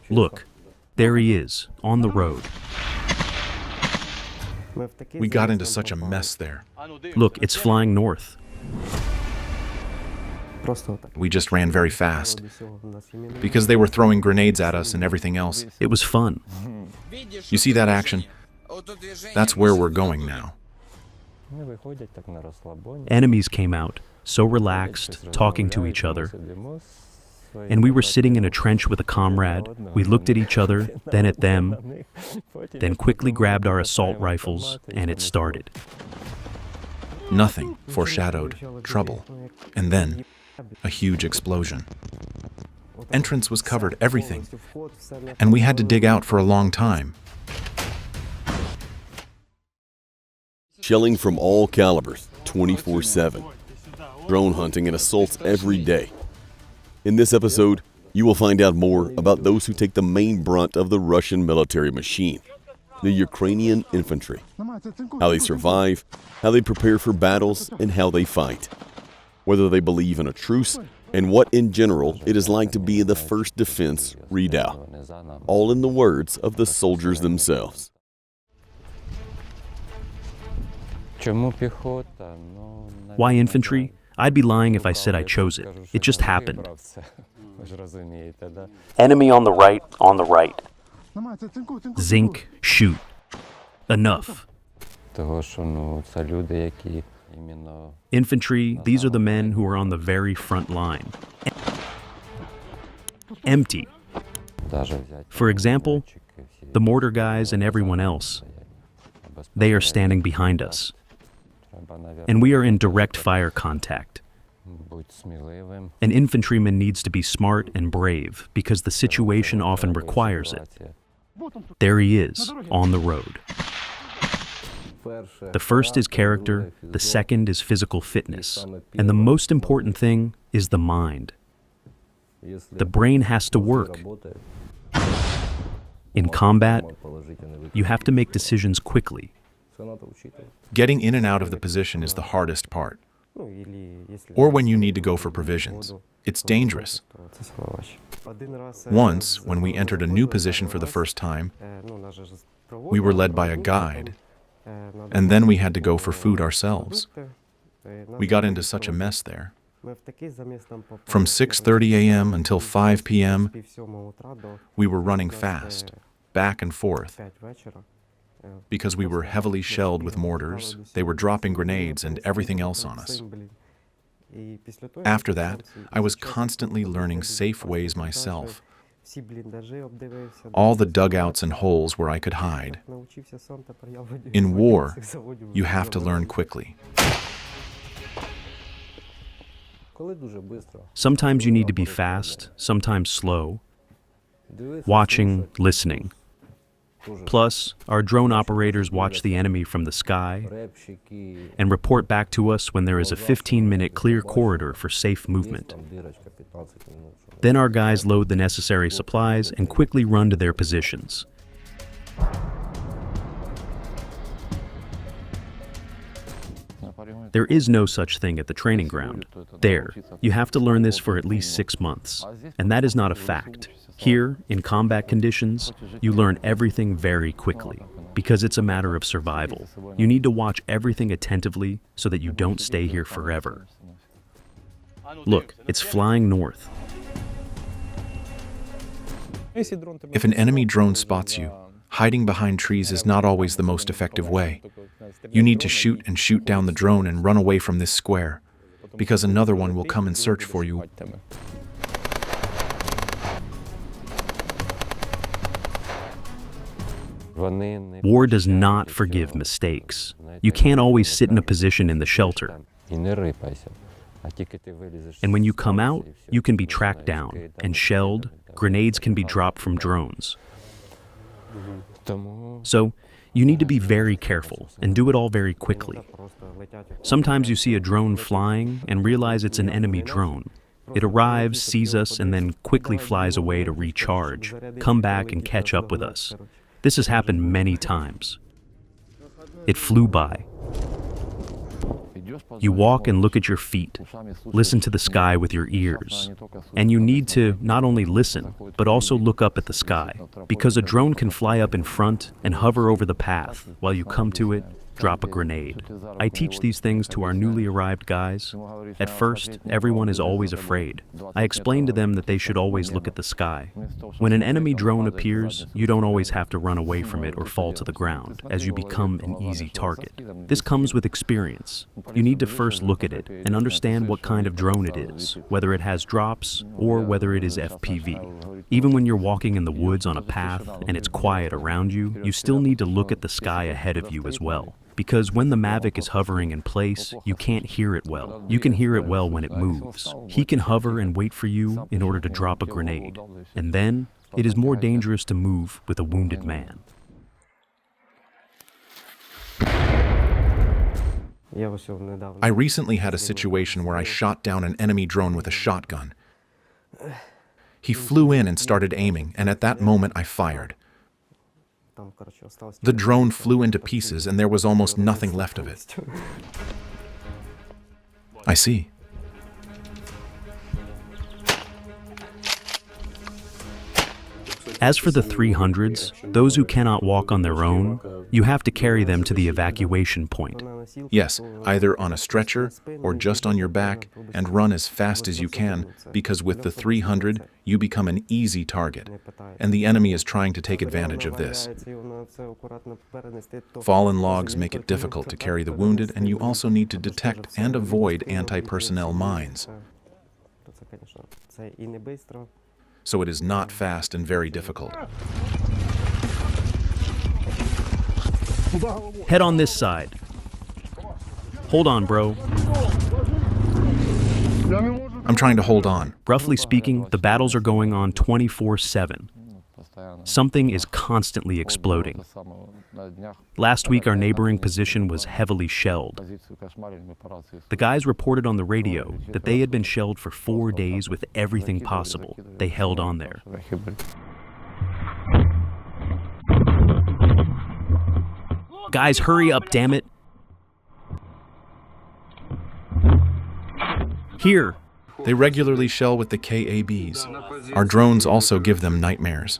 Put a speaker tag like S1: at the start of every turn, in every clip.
S1: Look, there he is, on the road.
S2: We got into such a mess there.
S1: Look, it's flying north.
S2: We just ran very fast because they were throwing grenades at us and everything else.
S1: It was fun.
S2: You see that action? That's where we're going now.
S1: Enemies came out, so relaxed, talking to each other. And we were sitting in a trench with a comrade. We looked at each other, then at them, then quickly grabbed our assault rifles, and it started.
S2: Nothing foreshadowed trouble. And then, a huge explosion. Entrance was covered, everything. And we had to dig out for a long time.
S3: Shelling from all calibers, 24/7. Drone hunting and assaults every day. In this episode, you will find out more about those who take the main brunt of the Russian military machine, the Ukrainian Infantry, how they survive, how they prepare for battles, and how they fight, whether they believe in a truce, and what in general it is like to be in the first defense redoubt, all in the words of the soldiers themselves.
S1: Why infantry? I'd be lying if I said I chose it. It just happened. Enemy on the right, on the right. Zinc, shoot. Enough. Infantry, these are the men who are on the very front line. Empty. For example, the mortar guys and everyone else. They are standing behind us. And we are in direct fire contact. An infantryman needs to be smart and brave because the situation often requires it. There he is, on the road. The first is character, the second is physical fitness, and the most important thing is the mind. The brain has to work. In combat, you have to make decisions quickly.
S2: Getting in and out of the position is the hardest part. Or when you need to go for provisions. It's dangerous. Once, when we entered a new position for the first time, we were led by a guide, and then we had to go for food ourselves. We got into such a mess there. From 6:30 a.m. until 5 p.m., we were running fast, back and forth. Because we were heavily shelled with mortars, they were dropping grenades and everything else on us. After that, I was constantly learning safe ways myself. All the dugouts and holes where I could hide. In war, you have to learn quickly.
S1: Sometimes you need to be fast, sometimes slow. Watching, listening. Plus, our drone operators watch the enemy from the sky and report back to us when there is a 15-minute clear corridor for safe movement. Then our guys load the necessary supplies and quickly run to their positions. There is no such thing at the training ground. There, you have to learn this for at least 6 months, and that is not a fact. Here, in combat conditions, you learn everything very quickly, because it's a matter of survival. You need to watch everything attentively so that you don't stay here forever. Look, it's flying north.
S2: If an enemy drone spots you, hiding behind trees is not always the most effective way. You need to shoot and shoot down the drone and run away from this square, because another one will come and search for you.
S1: War does not forgive mistakes. You can't always sit in a position in the shelter. And when you come out, you can be tracked down and shelled. Grenades can be dropped from drones. So, you need to be very careful and do it all very quickly. Sometimes you see a drone flying and realize it's an enemy drone. It arrives, sees us, and then quickly flies away to recharge, come back and catch up with us. This has happened many times. It flew by. You walk and look at your feet, listen to the sky with your ears. And you need to not only listen, but also look up at the sky, because a drone can fly up in front and hover over the path while you come to it, drop a grenade. I teach these things to our newly arrived guys. At first, everyone is always afraid. I explain to them that they should always look at the sky. When an enemy drone appears, you don't always have to run away from it or fall to the ground, as you become an easy target. This comes with experience. You need to first look at it and understand what kind of drone it is, whether it has drops or whether it is FPV. Even when you're walking in the woods on a path and it's quiet around you, you still need to look at the sky ahead of you as well. Because when the Mavic is hovering in place, you can't hear it well. You can hear it well when it moves. He can hover and wait for you in order to drop a grenade. And then, it is more dangerous to move with a wounded man.
S2: I recently had a situation where I shot down an enemy drone with a shotgun. He flew in and started aiming, and at that moment I fired. The drone flew into pieces and there was almost nothing left of it. I see.
S1: As for the 300s, those who cannot walk on their own, you have to carry them to the evacuation point.
S2: Yes, either on a stretcher or just on your back, and run as fast as you can, because with the 300, you become an easy target, and the enemy is trying to take advantage of this. Fallen logs make it difficult to carry the wounded, and you also need to detect and avoid anti-personnel mines. So it is not fast and very difficult.
S1: Head on this side. Hold on, bro.
S2: I'm trying to hold on.
S1: Roughly speaking, the battles are going on 24/7. Something is constantly exploding. Last week, our neighboring position was heavily shelled. The guys reported on the radio that they had been shelled for 4 days with everything possible. They held on there. Guys, hurry up, damn it. Here.
S2: They regularly shell with the KABs. Our drones also give them nightmares.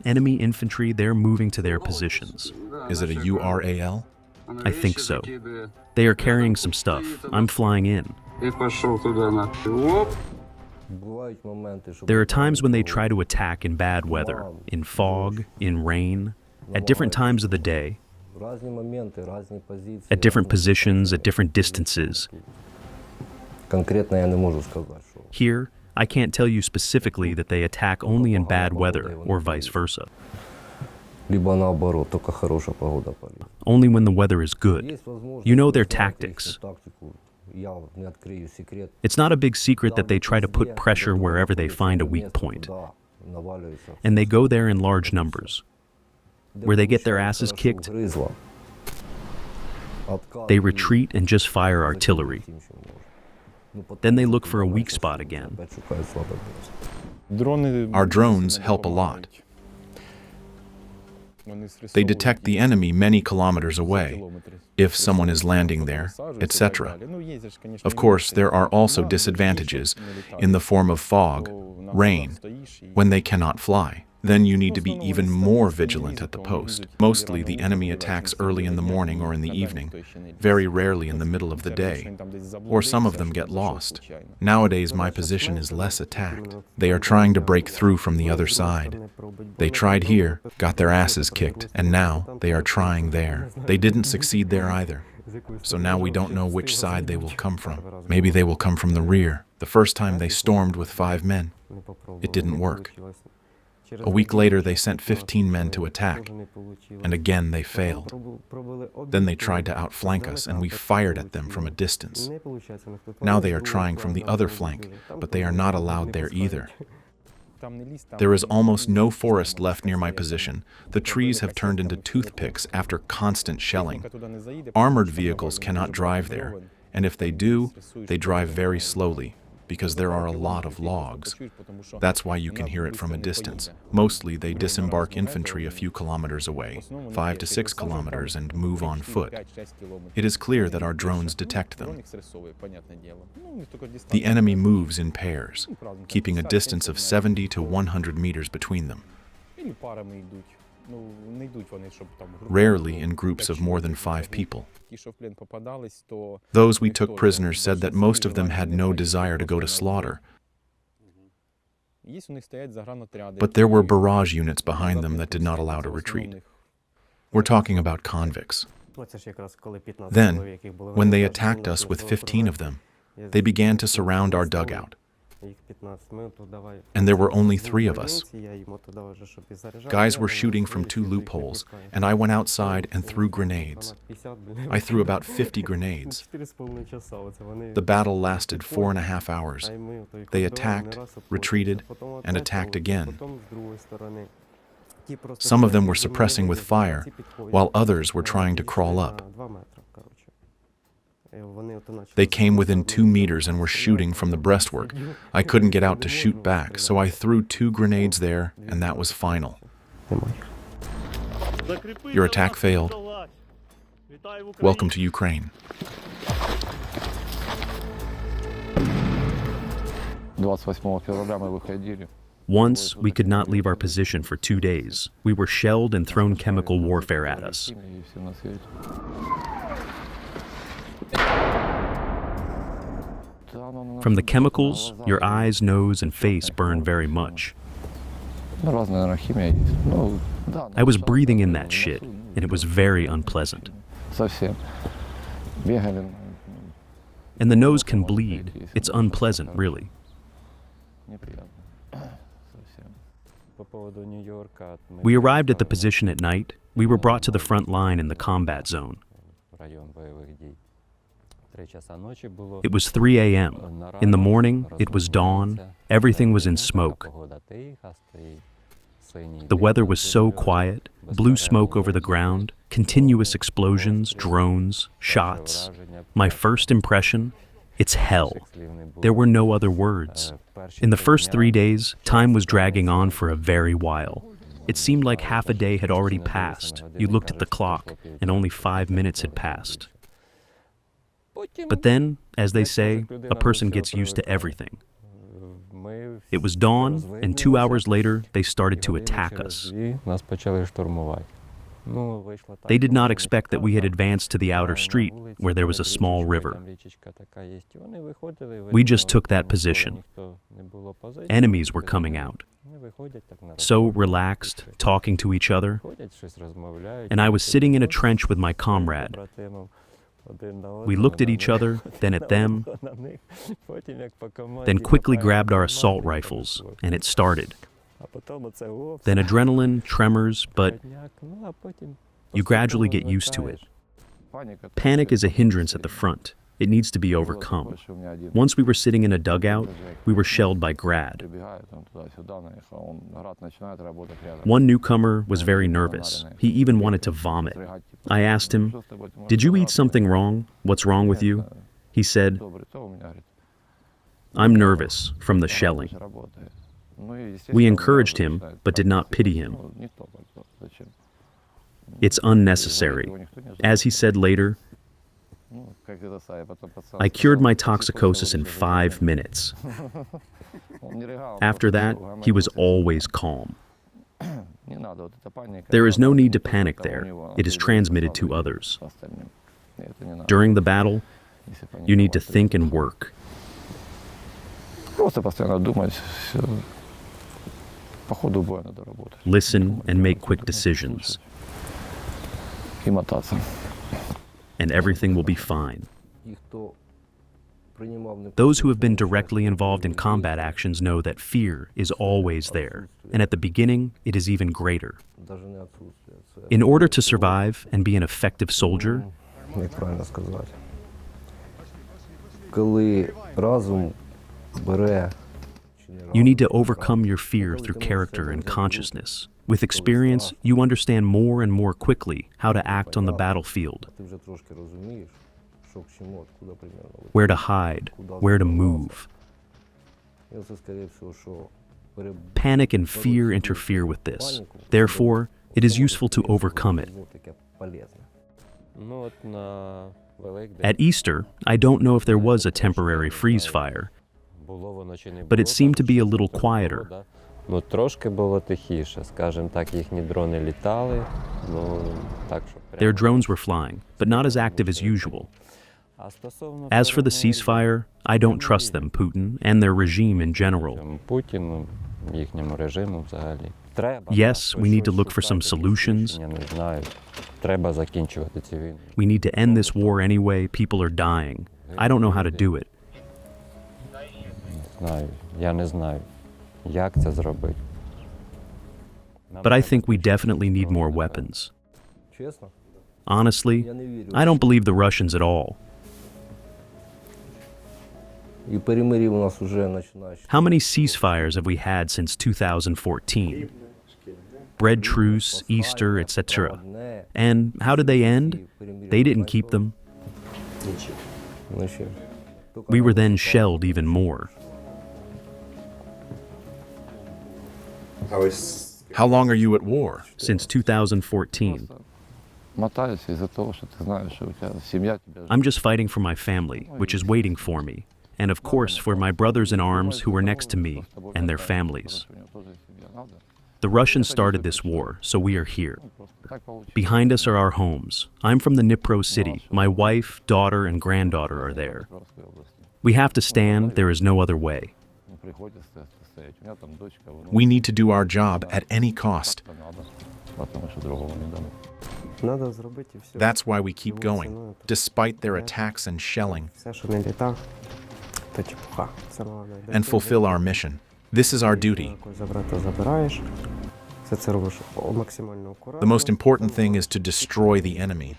S1: Enemy infantry, they're moving to their positions.
S2: Is it a URAL?
S1: I think so. They are carrying some stuff. I'm flying in. There are times when they try to attack in bad weather, in fog, in rain, at different times of the day, at different positions, at different distances. Here, I can't tell you specifically that they attack only in bad weather or vice versa. Only when the weather is good. You know their tactics. It's not a big secret that they try to put pressure wherever they find a weak point. And they go there in large numbers. Where they get their asses kicked, they retreat and just fire artillery. Then they look for a weak spot again.
S2: Our drones help a lot. They detect the enemy many kilometers away, if someone is landing there, etc. Of course, there are also disadvantages in the form of fog, rain, when they cannot fly. Then you need to be even more vigilant at the post. Mostly the enemy attacks early in the morning or in the evening, very rarely in the middle of the day, or some of them get lost. Nowadays my position is less attacked. They are trying to break through from the other side. They tried here, got their asses kicked, and now they are trying there. They didn't succeed there either. So now we don't know which side they will come from. Maybe they will come from the rear. The first time they stormed with 5 men. It didn't work. A week later, they sent 15 men to attack, and again they failed. Then they tried to outflank us, and we fired at them from a distance. Now they are trying from the other flank, but they are not allowed there either. There is almost no forest left near my position. The trees have turned into toothpicks after constant shelling. Armored vehicles cannot drive there, and if they do, they drive very slowly, because there are a lot of logs. That's why you can hear it from a distance. Mostly, they disembark infantry a few kilometers away, 5 to 6 kilometers, and move on foot. It is clear that our drones detect them. The enemy moves in pairs, keeping a distance of 70 to 100 meters between them. Rarely in groups of more than 5 people. Those we took prisoners said that most of them had no desire to go to slaughter. But there were barrage units behind them that did not allow to retreat. We're talking about convicts. Then, when they attacked us with 15 of them, they began to surround our dugout. And there were only 3 of us. Guys were shooting from 2 loopholes, and I went outside and threw grenades. I threw about 50 grenades. The battle lasted 4.5 hours. They attacked, retreated, and attacked again. Some of them were suppressing with fire, while others were trying to crawl up. They came within 2 meters and were shooting from the breastwork. I couldn't get out to shoot back, so I threw 2 grenades there, and that was final. Your attack failed. Welcome to Ukraine.
S1: Once, we could not leave our position for 2 days. We were shelled and thrown chemical warfare at us. From the chemicals, your eyes, nose, and face burn very much. I was breathing in that shit, and it was very unpleasant. And the nose can bleed. It's unpleasant, really. We arrived at the position at night. We were brought to the front line in the combat zone. It was 3 a.m. In the morning, it was dawn. Everything was in smoke. The weather was so quiet, blue smoke over the ground, continuous explosions, drones, shots. My first impression, it's hell. There were no other words. In the first 3 days, time was dragging on for a very while. It seemed like half a day had already passed. You looked at the clock, and only 5 minutes had passed. But then, as they say, a person gets used to everything. It was dawn, and 2 hours later, they started to attack us. They did not expect that we had advanced to the outer street, where there was a small river. We just took that position. Enemies were coming out. So relaxed, talking to each other. And I was sitting in a trench with my comrade. We looked at each other, then at them, then quickly grabbed our assault rifles, and it started. Then adrenaline, tremors, but you gradually get used to it. Panic is a hindrance at the front. It needs to be overcome. Once we were sitting in a dugout, we were shelled by Grad. One newcomer was very nervous. He even wanted to vomit. I asked him, "Did you eat something wrong? What's wrong with you?" He said, "I'm nervous from the shelling." We encouraged him, but did not pity him. It's unnecessary. As he said later, I cured my toxicosis in 5 minutes. After that, he was always calm. There is no need to panic there. It is transmitted to others. During the battle, you need to think and work. Listen and make quick decisions. And everything will be fine. Those who have been directly involved in combat actions know that fear is always there, and at the beginning, it is even greater. In order to survive and be an effective soldier, you need to overcome your fear through character and consciousness. With experience, you understand more and more quickly how to act on the battlefield, where to hide, where to move. Panic and fear interfere with this. Therefore, it is useful to overcome it. At Easter, I don't know if there was a temporary freeze fire, but it seemed to be a little quieter.
S4: Ну, трошки було тихіше, скажімо так, їхні дрони літали, ну, так, що прямо...
S1: Their drones were flying, but not as active as usual. As for the ceasefire, I don't trust them, Putin, and their regime in general.
S4: Путіну, їхньому режиму взагалі.
S1: Yes, we need to look for some solutions.
S4: Я не знаю, треба закінчувати цю війну.
S1: We need to end this war anyway. People are dying. I don't know how to do it.
S4: Я не знаю, як це зробити.
S1: But I think we definitely need more weapons. Honestly, I don't believe the Russians at all. How many ceasefires have we had since 2014? Bread truce, Easter, etc. And how did they end? They didn't keep them. We were then shelled even more.
S2: How long are you at war?
S1: Since 2014. I'm just fighting for my family, which is waiting for me, and of course for my brothers in arms who are next to me and their families. The Russians started this war, so we are here. Behind us are our homes. I'm from the Dnipro city. My wife, daughter, and granddaughter are there. We have to stand. There is no other way.
S2: We need to do our job at any cost. That's why we keep going, despite their attacks and shelling, and fulfill our mission. This is our duty. The most important thing is to destroy the enemy.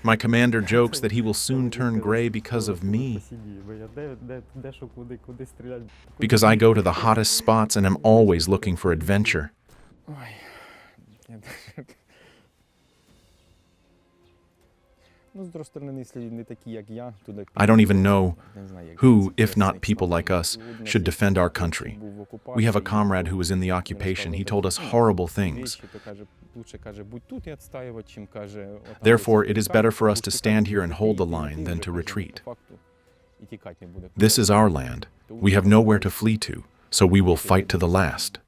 S2: My commander jokes that he will soon turn gray because of me. Because I go to the hottest spots and am always looking for adventure. I don't even know who, if not people like us, should defend our country. We have a comrade who was in the occupation. He told us horrible things. Therefore, it is better for us to stand here and hold the line than to retreat. This is our land. We have nowhere to flee to, so we will fight to the last.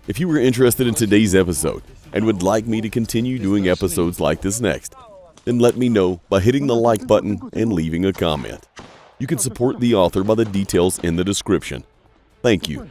S3: If you were interested in today's episode and would like me to continue doing episodes like this next, then let me know by hitting the like button and leaving a comment. You can support the author by the details in the description. Thank you.